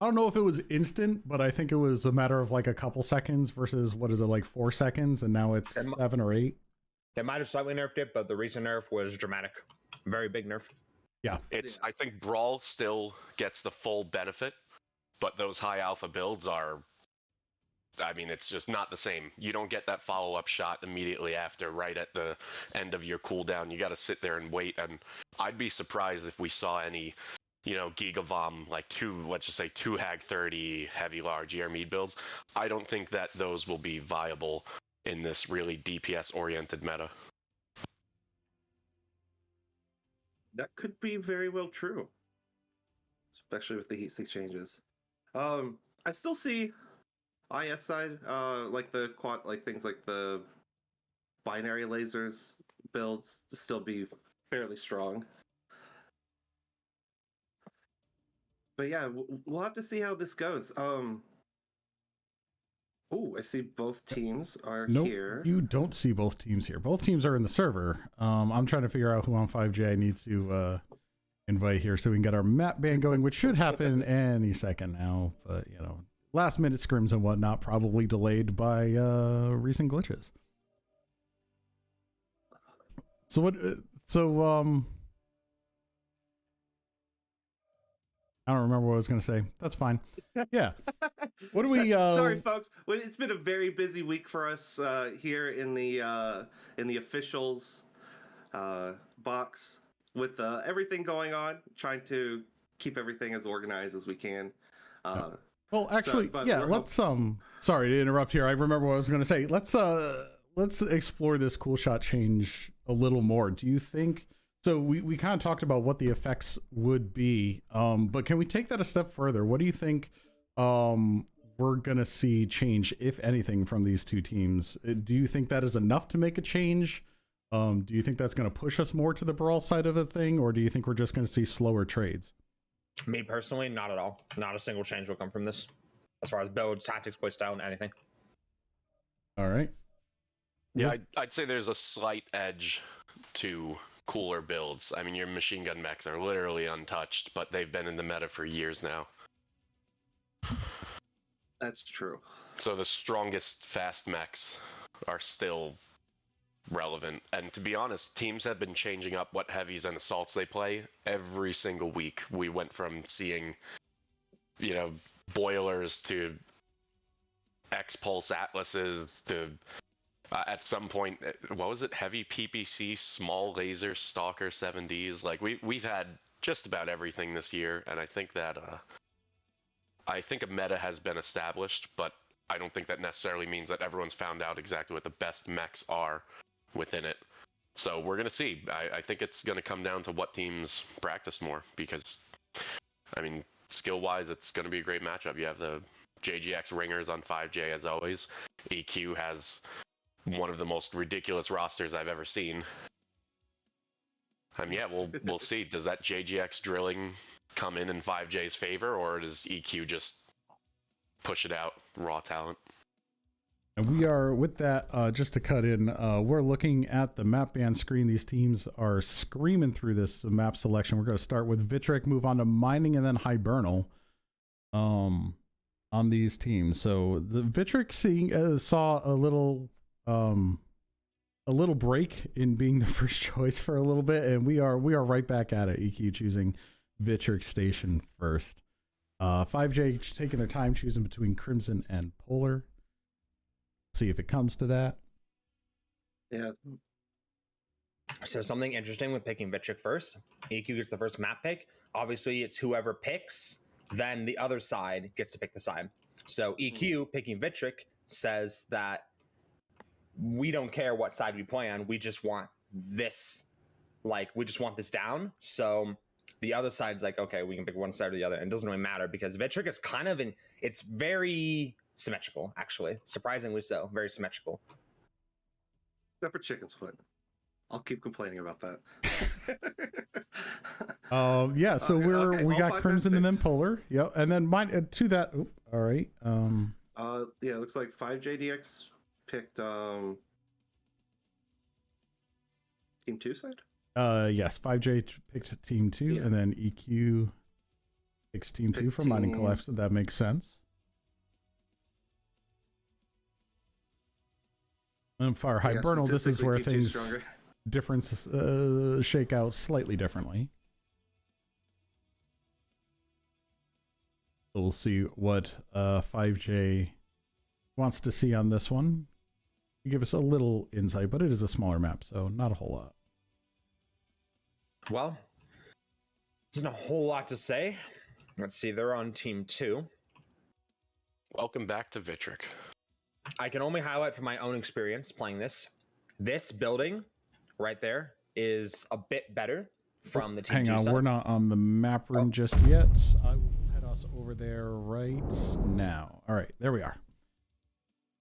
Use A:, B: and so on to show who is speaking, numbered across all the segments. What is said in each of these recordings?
A: I don't know if it was instant, but I think it was a matter of like a couple seconds versus what is it, like 4 seconds, and now it's 7 or 8.
B: They might have slightly nerfed it, but the recent nerf was dramatic. Very big nerf.
A: Yeah.
C: I think Brawl still gets the full benefit, but those high alpha builds are, I mean, it's just not the same. You don't get that follow-up shot immediately after, right at the end of your cooldown. You got to sit there and wait, and I'd be surprised if we saw any, Gigavom, like let's just say two Hag 30 heavy large Yermid builds. I don't think that those will be viable in this really DPS-oriented meta.
D: That could be very well true, especially with the heat sink changes. I still see IS side, like the quad, like things like the binary lasers builds to still be fairly strong. But yeah, we'll have to see how this goes. Oh, I see both teams are here.
A: You don't see both teams here. Both teams are in the server. I'm trying to figure out who on 5J I need to invite here so we can get our map ban going, which should happen any second now. But, last minute scrims and whatnot, probably delayed by recent glitches. I don't remember what I was going to say. That's fine. Yeah. What do we?
D: Sorry, folks. Well, it's been a very busy week for us here in the officials box with everything going on. Trying to keep everything as organized as we can.
A: Well, actually, let's sorry to interrupt here. I remember what I was going to say. Let's explore this cool shot change a little more. Do you think? So we kind of talked about what the effects would be, but can we take that a step further? What do you think we're going to see change, if anything, from these two teams? Do you think that is enough to make a change? Do you think that's going to push us more to the Brawl side of the thing, or do you think we're just going to see slower trades?
B: Me personally, not at all. Not a single change will come from this, as far as build, tactics, play style, anything.
A: All right.
C: Yeah, I'd say there's a slight edge to cooler builds. I mean, your machine gun mechs are literally untouched, but they've been in the meta for years now.
D: That's true.
C: So the strongest fast mechs are still relevant. And to be honest, teams have been changing up what heavies and assaults they play every single week. We went from seeing, boilers to X-Pulse Atlases to at some point, what was it? Heavy PPC, small laser, stalker 7Ds. Like we've had just about everything this year, and I think that a meta has been established, but I don't think that necessarily means that everyone's found out exactly what the best mechs are within it. So we're gonna see. I think it's gonna come down to what teams practice more, because, I mean, skill-wise, it's gonna be a great matchup. You have the JGX ringers on 5J as always. EQ has one of the most ridiculous rosters I've ever seen. Yeah, we'll see. Does that JGX drilling come in 5J's favor, or does EQ just push it out, raw talent?
A: And we are, with that, just to cut in, we're looking at the map ban screen. These teams are screaming through this map selection. We're going to start with Vitric, move on to Mining, and then Hibernal on these teams. So the Vitric saw a little break in being the first choice for a little bit, and we are right back at it. EQ choosing Vitric Station first. 5J taking their time choosing between Crimson and Polar. See if it comes to that.
D: Yeah.
B: So something interesting with picking Vitric first. EQ gets the first map pick. Obviously, it's whoever picks, then the other side gets to pick the side. So EQ picking Vitric says that we don't care what side we play on. We just want this, we just want this down. So the other side's like, okay, we can pick one side or the other. And it doesn't really matter because Vitric is kind of it's very symmetrical, actually. Surprisingly so. Very symmetrical.
D: Except for Chicken's Foot. I'll keep complaining about that.
A: Yeah, so we got Crimson and then Polar. Yep. And then mine to that. All right.
D: Yeah, it looks like 5JDX picked Team 2 side?
A: Yes, 5J picked Team 2, and then EQ Picks team 2 for mining collapse. That makes sense. And for Hibernal, this is where things shake out slightly differently. So we'll see what 5J wants to see on this one. Give us a little insight, but it is a smaller map, so not a whole lot.
B: Well, there's not a whole lot to say. Let's see, they're on team 2.
C: Welcome back to Vitric.
B: I can only highlight from my own experience playing this. This building right there is a bit better from the team 2
A: Hang on,
B: side.
A: we're not on the map room just yet. I will head us over there right now. All right, there we are.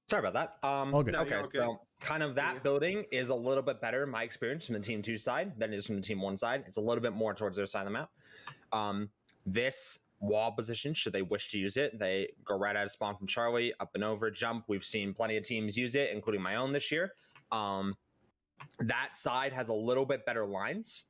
B: Sorry about that.
A: All good.
B: Okay, so kind of that building is a little bit better in my experience from the team 2 side than it is from the team 1 side. It's a little bit more towards their side of the map. This wall position, should they wish to use it, they go right out of spawn from Charlie, up and over, jump. We've seen plenty of teams use it, including my own this year. That side has a little bit better lines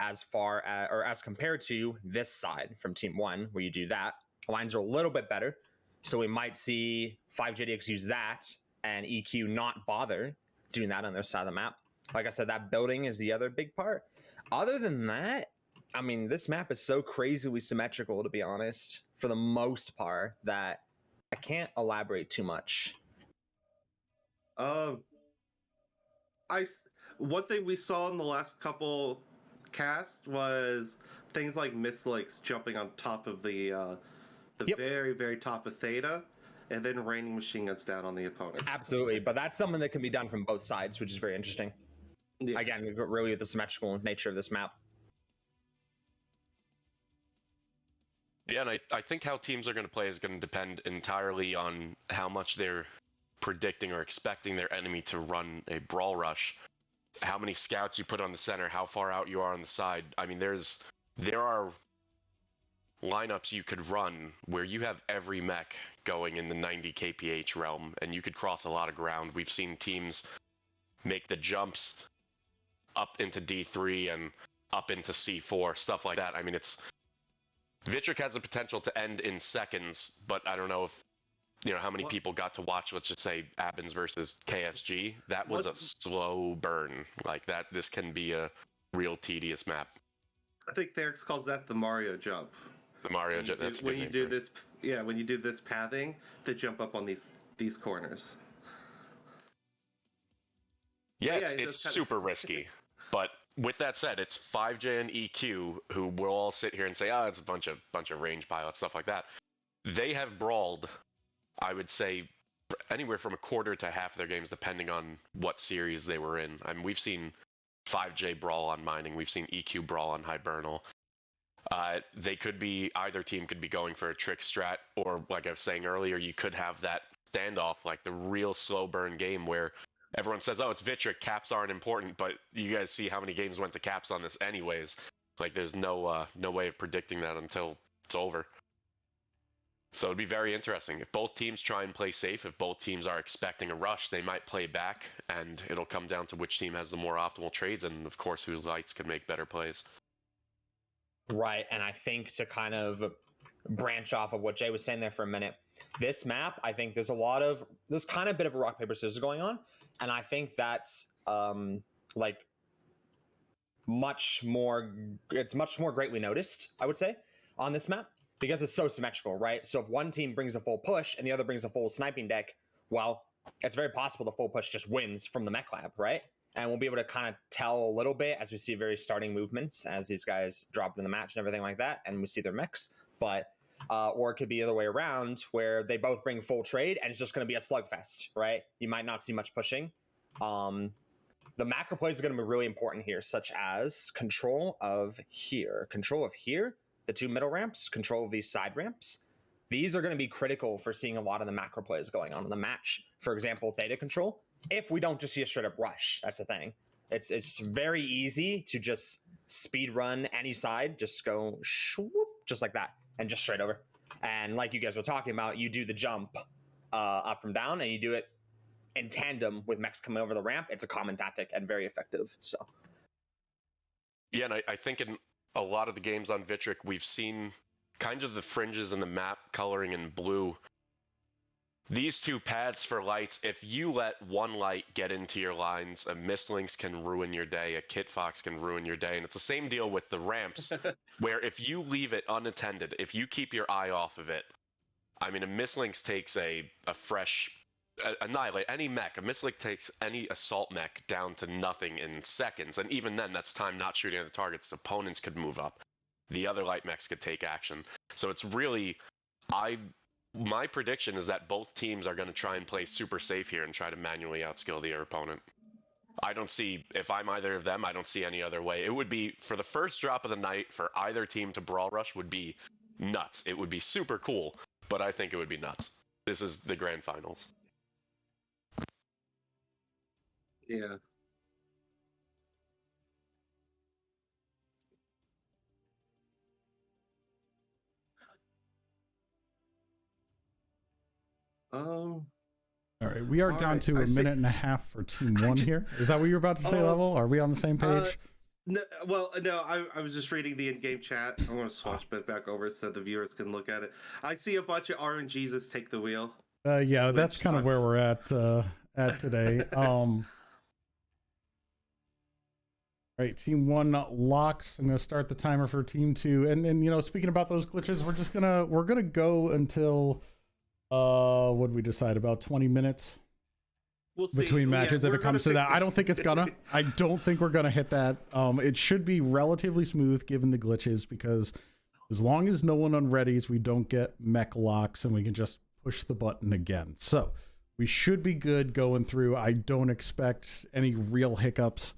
B: as far as, or as compared to this side from team 1, where you do that. Lines are a little bit better. So we might see 5JDX use that and EQ not bother doing that on their side of the map. Like I said, that building is the other big part. Other than that, I mean, this map is so crazily symmetrical, to be honest, for the most part, that I can't elaborate too much.
D: One thing we saw in the last couple casts was things like Mislikes jumping on top of the very, very top of Theta, and then raining machine guns down on the opponents.
B: Absolutely, but that's something that can be done from both sides, which is very interesting. Yeah. Again, really with the symmetrical nature of this map.
C: Yeah, and I think how teams are going to play is going to depend entirely on how much they're predicting or expecting their enemy to run a brawl rush, how many scouts you put on the center, how far out you are on the side. I mean, there are lineups you could run where you have every mech going in the 90 kph realm, and you could cross a lot of ground. We've seen teams make the jumps up into D3 and up into C4, stuff like that. I mean, Vitric has the potential to end in seconds, but I don't know if, how many people got to watch, let's just say, Abbins versus KSG. That was a slow burn. Like that, this can be a real tedious map.
D: I think Therex calls that the Mario jump.
C: The Mario jump. That's
D: when you do this. Yeah, when you do this pathing, they jump up on these corners.
C: Yeah, it's super risky. But with that said, it's 5J and EQ who will all sit here and say, it's a bunch of range pilots, stuff like that. They have brawled, I would say, anywhere from a quarter to half of their games, depending on what series they were in. I mean, we've seen 5J brawl on mining, we've seen EQ brawl on hibernal. Either team could be going for a trick strat, or like I was saying earlier, you could have that standoff, like the real slow burn game where everyone says, it's Vitric, caps aren't important, but you guys see how many games went to caps on this anyways. Like there's no way of predicting that until it's over. So it'd be very interesting. If both teams try and play safe, if both teams are expecting a rush, they might play back, and it'll come down to which team has the more optimal trades, and of course whose lights can make better plays.
B: Right, and I think to kind of branch off of what Jay was saying there for a minute, this map, I think there's kind of a bit of a rock, paper, scissors going on, and I think that's much more greatly noticed, I would say, on this map, because it's so symmetrical, right? So if one team brings a full push and the other brings a full sniping deck, well, it's very possible the full push just wins from the mech lab, right? And we'll be able to kind of tell a little bit as we see very starting movements as these guys drop in the match and everything like that, and we see their mechs. But or it could be the other way around, where they both bring full trade and it's just going to be a slugfest, right? You might not see much pushing. The macro plays are going to be really important here, such as control of here, the two middle ramps, control of these side ramps. These are going to be critical for seeing a lot of the macro plays going on in the match. For example, Theta control. If we don't just see a straight up rush, that's the thing. It's very easy to just speed run any side, just go swoop, just like that, and just straight over. And like you guys were talking about, you do the jump up from down, and you do it in tandem with mechs coming over the ramp. It's a common tactic and very effective. So,
C: yeah, and I think in a lot of the games on Vitric, we've seen kind of the fringes and the map coloring in blue. These two paths for lights, if you let one light get into your lines, a Mislinks can ruin your day, a Kit Fox can ruin your day. And it's the same deal with the ramps, where if you leave it unattended, if you keep your eye off of it, I mean, a Mislinks takes a fresh, annihilate any mech. A Mislink takes any assault mech down to nothing in seconds. And even then, that's time not shooting at the targets. Opponents could move up. The other light mechs could take action. So it's really, my prediction is that both teams are going to try and play super safe here and try to manually outskill their opponent. I don't see, if I'm either of them, I don't see any other way. It would be, for the first drop of the night, for either team to brawl rush would be nuts. It would be super cool, but I think it would be nuts. This is the grand finals.
D: Yeah.
A: All right, we are down to a
D: see.
A: minute and a half for Team 1 here. Is that what you were about to say, Level? Are we on the same page?
D: No, I was just reading the in-game chat. I want to swatch it back over so the viewers can look at it. I see a bunch of RNGs take the wheel.
A: Yeah, that's kind of where we're at today. Right, Team 1 locks. I'm gonna start the timer for Team 2. And you know, speaking about those glitches, we're gonna go until what did we decide, about 20 minutes?
D: We'll see.
A: Between matches, if it comes to that. I don't think it's gonna. I don't think we're gonna hit that. It should be relatively smooth given the glitches, because as long as no one unreadies, we don't get mech locks and we can just push the button again. So we should be good going through. I don't expect any real hiccups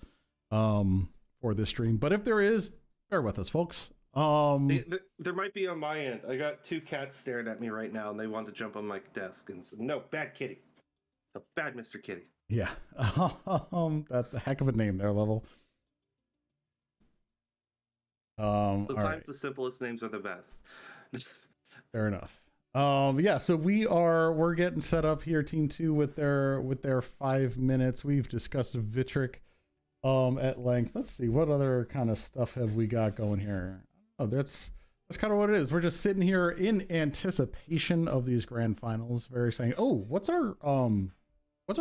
A: for this stream, but if there is, bear with us, folks.
D: There might be on my end. I got two cats staring at me right now, and they want to jump on my desk and said, "No, bad kitty, a bad Mr. Kitty."
A: Yeah, that's a heck of a name there, Level.
D: Sometimes the simplest names are the best.
A: Fair enough. Yeah, so we're getting set up here, Team 2 with their 5 minutes. We've discussed Vitric at length. Let's see, what other kind of stuff have we got going here? Oh, that's kind of what it is. We're just sitting here in anticipation of these grand finals. Very exciting. Oh, what's our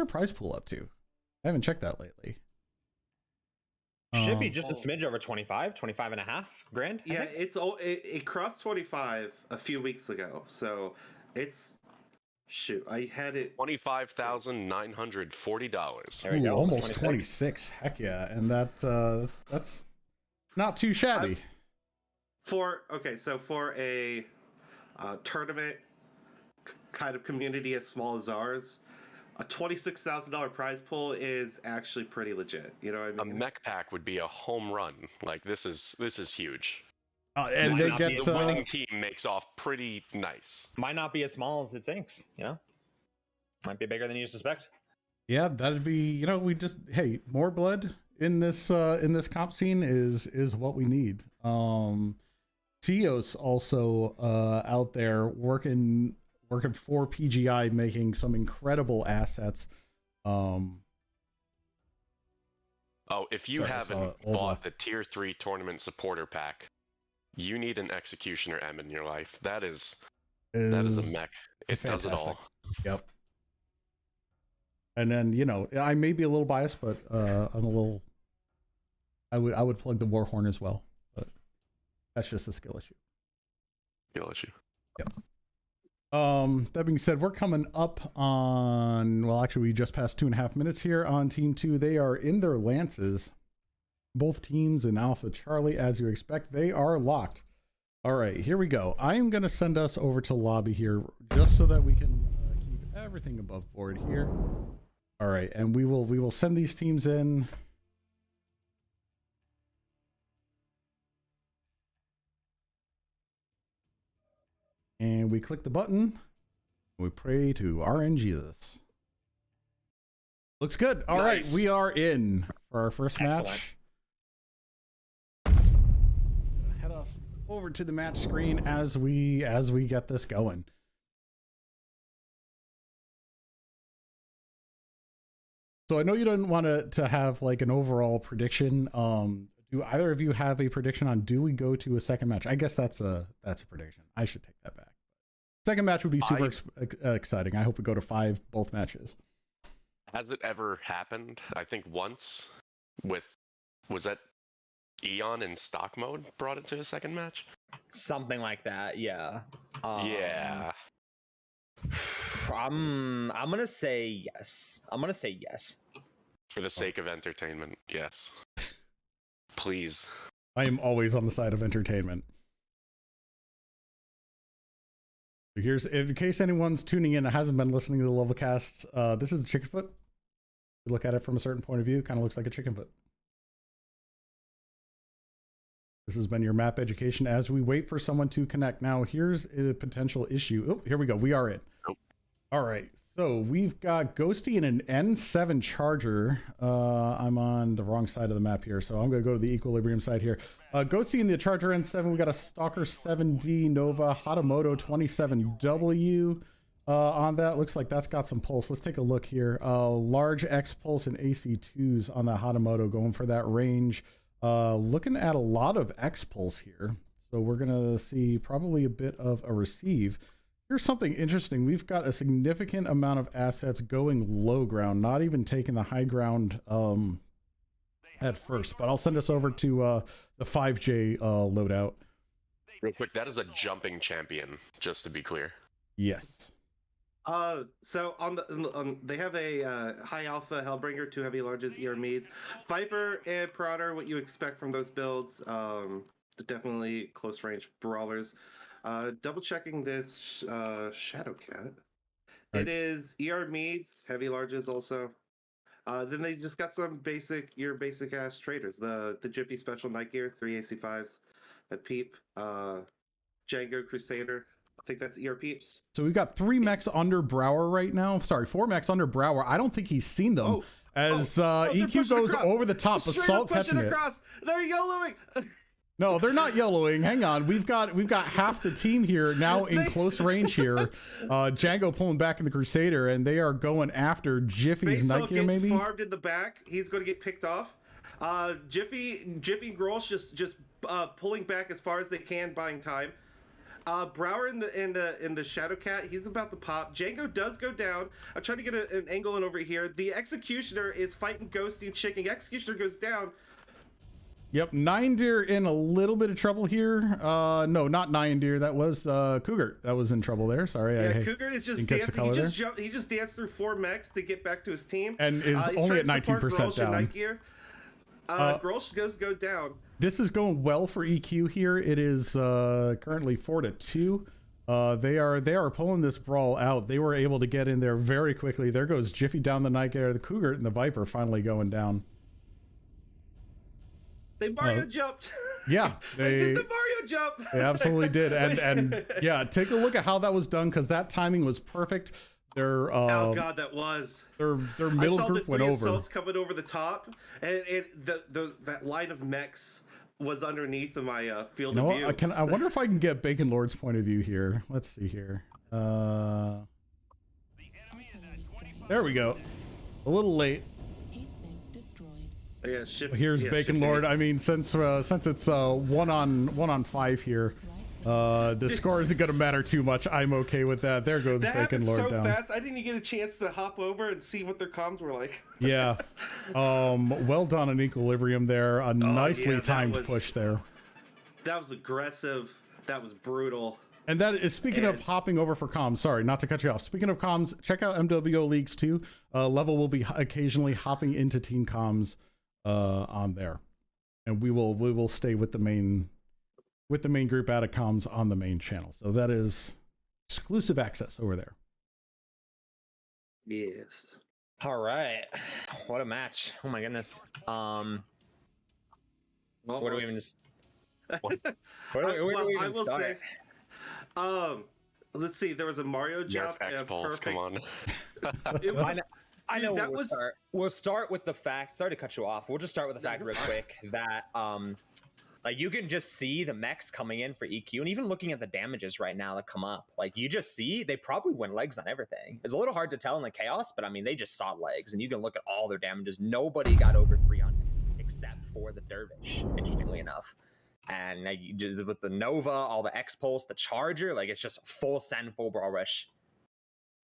A: prize pool up to? I haven't checked that lately.
B: Should be just a smidge over 25 and a half grand.
D: Yeah, it crossed 25 a few weeks ago. So it's, shoot, I had it
C: $25,940.
B: There we go.
A: Almost 26. Heck yeah. And that's not too shabby.
D: For a tournament kind of community as small as ours, a $26,000 prize pool is actually pretty legit. You know what I mean?
C: A mech pack would be a home run. Like, this is huge.
A: And they get
C: the winning team makes off pretty nice.
B: Might not be as small as it thinks, you know? Might be bigger than you suspect.
A: Yeah, that'd be, you know, we just, hey, more blood in this comp scene is what we need. Tios also out there working for PGI, making some incredible assets.
C: Oh, if you haven't bought the tier 3 tournament supporter pack, you need an Executioner M in your life. That is a mech. It
A: fantastic.
C: does it all.
A: Yep. And then, you know, I may be a little biased, but I would plug the Warhorn as well, but that's just a skill issue. Yep. That being said, we're coming up on, well, actually we just passed 2.5 minutes here on Team 2. They are in their lances. Both teams in Alpha Charlie, as you expect, they are locked. All right, here we go. I am going to send us over to lobby here just so that we can keep everything above board here. All right, and we will send these teams in. And we click the button. We pray to RNGesus. Looks good. All right, we are in for our first match. Head us over to the match screen as we get this going. So I know you don't want to have like an overall prediction. Do either of you have a prediction on do we go to a second match? I guess that's a prediction. I should take that back. Second match would be super exciting. I hope we go to 5 both matches.
C: Has it ever happened? I think once was that Eon in stock mode brought it to a second match?
B: Something like that, yeah.
C: Yeah.
B: I'm gonna say yes.
C: For the sake of entertainment, yes. Please.
A: I am always on the side of entertainment. Here's, in case anyone's tuning in and hasn't been listening to the level casts, this is the chicken foot. You look at it from a certain point of view, kind of looks like a chicken foot. This has been your map education as we wait for someone to connect. Now, here's a potential issue. Oh, here we go. We are in.
C: Oh.
A: All right. So we've got Ghosty and an N7 Charger. I'm on the wrong side of the map here, so I'm going to go to the Equilibrium side here. Ghosty in the Charger N7. We got a Stalker 7D Nova Hatamoto 27W on that. Looks like that's got some pulse. Let's take a look here. Large X pulse and AC2s on that Hatamoto, going for that range. Looking at a lot of X pulse here. So we're going to see probably a bit of a receive. Here's something interesting. We've got a significant amount of assets going low ground, not even taking the high ground at first. But I'll send us over to the 5J loadout.
C: Real quick, that is a jumping champion, just to be clear.
A: Yes.
D: So they have a high alpha Hellbringer, 2 heavy larges, ER Meads, Viper and Marauder. What you expect from those builds? Definitely close range brawlers. Double checking this Shadowcat. Right. It is ER Meads, heavy larges also. Then they just got some basic ass traders. The Jiffy Special Night Gear, 3 AC5s, a Peep, Django Crusader. I think that's ER Peeps.
A: So we've got 3 mechs under Brower right now. Sorry, 4 mechs under Brower. I don't think he's seen them. EQ goes over the top, but Salt catching it.
D: They're yellowing.
A: No, they're not yellowing. Hang on. We've got half the team here now in close range here. Django pulling back in the Crusader, and they are going after Jiffy's Night Gear, maybe?
D: Farmed in the back. He's going to get picked off. Jiffy Grolsch just pulling back as far as they can, buying time. Brower in the Shadowcat, he's about to pop. Django does go down. I'm trying to get an angle in over here. The Executioner is fighting Ghosty and Chicken. Executioner goes down.
A: Yep, Nine Deer in a little bit of trouble here. No, not Nine Deer. That was Cougar. That was in trouble there. Sorry.
D: Yeah, Cougar is just dancing. He just danced through 4 mechs to get back to his team.
A: And is only at 19% down.
D: Grolsch go down.
A: This is going well for EQ here. It is currently 4-2. They are pulling this brawl out. They were able to get in there very quickly. There goes Jiffy down the Night Gear. The Cougar and the Viper finally going down.
D: They Mario jumped.
A: Yeah,
D: they did the Mario jump.
A: They absolutely did. And yeah, take a look at how that was done, because that timing was perfect. Their
D: oh god, that was
A: their middle group went over.
D: Assaults coming over the top, and that line of mechs was underneath of my field of view.
A: I wonder if I can get Bacon Lord's point of view here. Let's see here. There we go. A little late.
D: Yeah,
A: here's Bacon Lord. I mean, since it's 1 on 5 here, the score isn't gonna matter too much. I'm okay with that. There goes Bacon Lord down.
D: Fast. I didn't even get a chance to hop over and see what their comms were like.
A: Yeah. Well done on Equilibrium there. A nicely timed push there.
D: That was aggressive. That was brutal.
A: And that is, speaking of hopping over for comms, sorry, not to cut you off. Speaking of comms, check out MWO Leagues too. Level will be occasionally hopping into team comms on there, and we will stay with the main group out of comms on the main channel. So that is exclusive access over there.
D: Yes.
B: All right. What a match. Oh my goodness. Where do we even start?
D: Let's see. There was a Mario jump.
C: Come on.
B: I know where we'll start. We'll start with the fact. Sorry to cut you off. We'll just start with the fact real quick that like you can just see the mechs coming in for EQ, and even looking at the damages right now that come up, like you just see they probably win legs on everything. It's a little hard to tell in the chaos, but I mean they just saw legs, and you can look at all their damages. Nobody got over 300 except except for the Dervish, interestingly enough. And just with the Nova, all the X-Pulse, the Charger, like it's just full send, full Brawl Rush.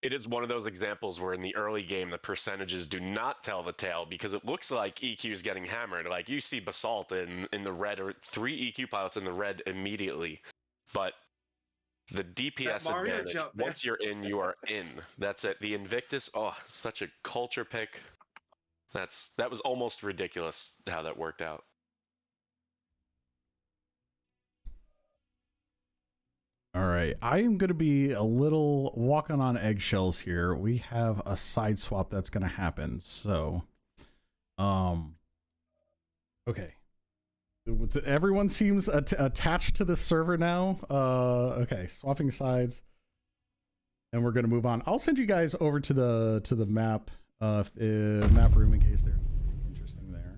C: It is one of those examples where in the early game, the percentages do not tell the tale because it looks like EQ is getting hammered. Like you see Basalt in the red, or 3 EQ pilots in the red immediately. But the DPS advantage, once you're in, you are in. That's it. The Invictus, oh, such a culture pick. That was almost ridiculous how that worked out.
A: All right, I am going to be a little walking on eggshells here. We have a side swap that's going to happen. So, okay. Everyone seems attached to the server now. Okay, swapping sides, and we're going to move on. I'll send you guys over to the map map room in case there's interesting there.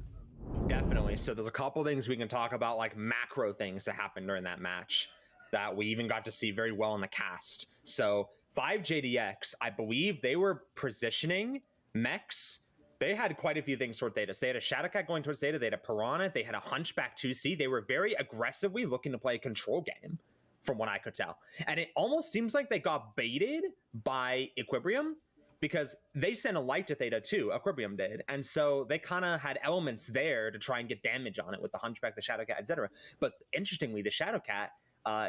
B: Definitely. So there's a couple things we can talk about, like macro things that happened during that match that we even got to see very well in the cast. So 5JDX, I believe they were positioning mechs. They had quite a few things toward Theta. So they had a Shadowcat going towards Theta. They had a Piranha. They had a Hunchback 2C. They were very aggressively looking to play a control game, from what I could tell. And it almost seems like they got baited by Equilibrium, because they sent a light to Theta too, Equilibrium did. And so they kind of had elements there to try and get damage on it with the Hunchback, the Shadowcat, etc. But interestingly, the Shadowcat,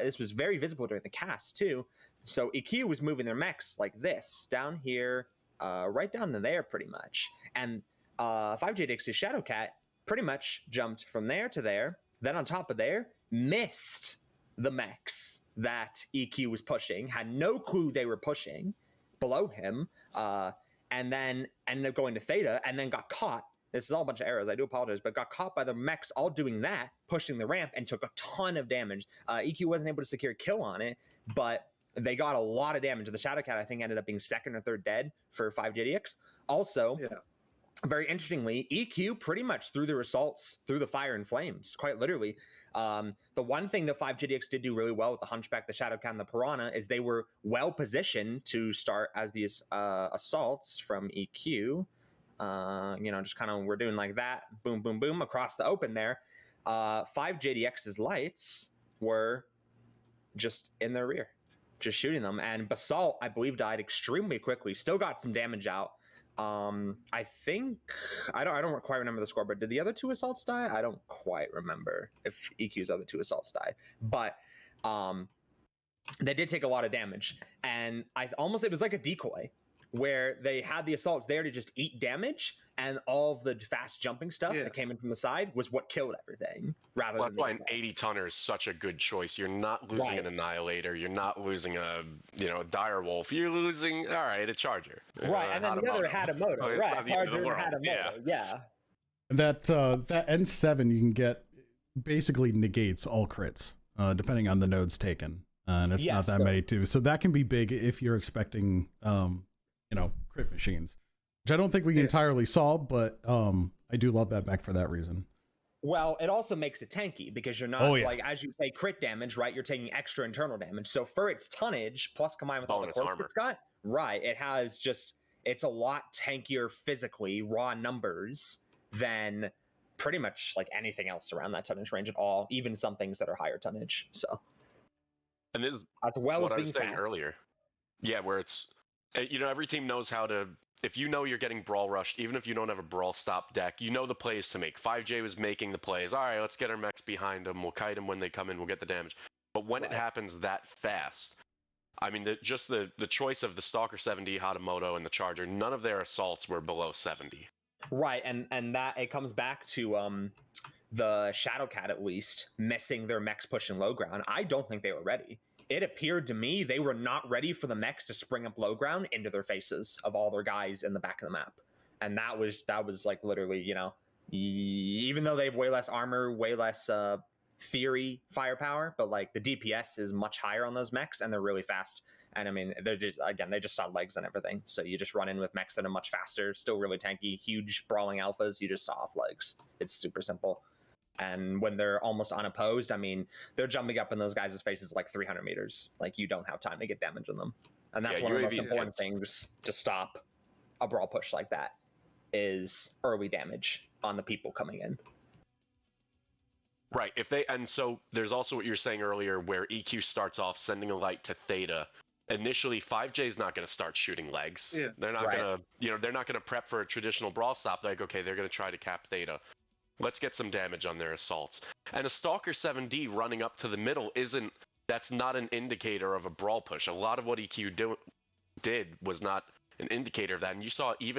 B: this was very visible during the cast too. So EQ was moving their mechs like this, down here, right down to there pretty much. And 5JDX's Shadowcat pretty much jumped from there to there, then on top of there, missed the mechs that EQ was pushing, had no clue they were pushing below him, and then ended up going to Theta, and then got caught. This is all a bunch of errors, I do apologize, but got caught by the mechs all doing that, pushing the ramp, and took a ton of damage. EQ wasn't able to secure a kill on it, but they got a lot of damage. The Shadowcat, I think, ended up being 2nd or 3rd dead for 5JDX. Also, very interestingly, EQ pretty much threw their assaults through the fire and flames, quite literally. The one thing that 5JDX did do really well with the Hunchback, the Shadowcat, and the Piranha is they were well positioned to start as these assaults from EQ. Just kind of we're doing like that, boom, boom, boom, across the open there. 5JDX's lights were just in their rear, just shooting them. And Basalt, I believe, died extremely quickly. Still got some damage out. I think I don't quite remember the score, but did the other 2 assaults die? I don't quite remember if EQ's other 2 assaults died, but they did take a lot of damage. And it was like a decoy, where they had the assaults there to just eat damage, and all of the fast jumping stuff that came in from the side was what killed everything. That's
C: why an 80-tonner is such a good choice. You're not losing an Annihilator. You're not losing a Dire Wolf. You're losing, all right, a Charger.
B: Right, and then the other had a moto.
C: Oh,
B: right, Charger had a moto. Yeah.
A: That N7 you can get basically negates all crits, depending on the nodes taken, and it's not that many too. So that can be big if you're expecting crit machines, which I don't think we entirely solve, but I do love that mech for that reason.
B: Well, it also makes it tanky because you're not like, as you take crit damage, right, you're taking extra internal damage. So for its tonnage, plus combined with all the quirks it's got, right, it has it's a lot tankier physically, raw numbers, than pretty much like anything else around that tonnage range at all, even some things that are higher tonnage. So,
C: and this is
B: as well
C: what
B: as
C: I was
B: being
C: saying
B: fast.
C: earlier. Yeah, where it's, every team knows how to, if you're getting brawl rushed, even if you don't have a brawl stop deck, the plays to make. 5J was making the plays. All right, let's get our mechs behind them. We'll kite them when they come in. We'll get the damage. But when it happens that fast, I mean, the choice of the Stalker 70, Hatamoto, and the Charger, none of their assaults were below 70.
B: Right, and that it comes back to the Shadowcat, at least, missing their mechs pushing low ground. I don't think they were ready. It appeared to me they were not ready for the mechs to spring up low ground into their faces of all their guys in the back of the map. And that was like literally, even though they have way less armor, way less theory firepower, but like the DPS is much higher on those mechs, and they're really fast. And I mean, they just saw legs and everything. So you just run in with mechs that are much faster, still really tanky, huge brawling alphas. You just saw off legs. It's super simple. And when they're almost unopposed, I mean, they're jumping up in those guys' faces like 300 meters. Like, you don't have time to get damage on them. And that's one of the most important things to stop a brawl push like that, is early damage on the people coming in.
C: Right. And so there's also what you were saying earlier, where EQ starts off sending a light to Theta. Initially, 5J's not going to start shooting legs.
D: Yeah.
C: They're not going to, they're not going to prep for a traditional brawl stop. Like, okay, they're going to try to cap Theta. Let's get some damage on their assaults. And a Stalker 7D running up to the middle that's not an indicator of a brawl push. A lot of what EQ did was not an indicator of that. And you saw even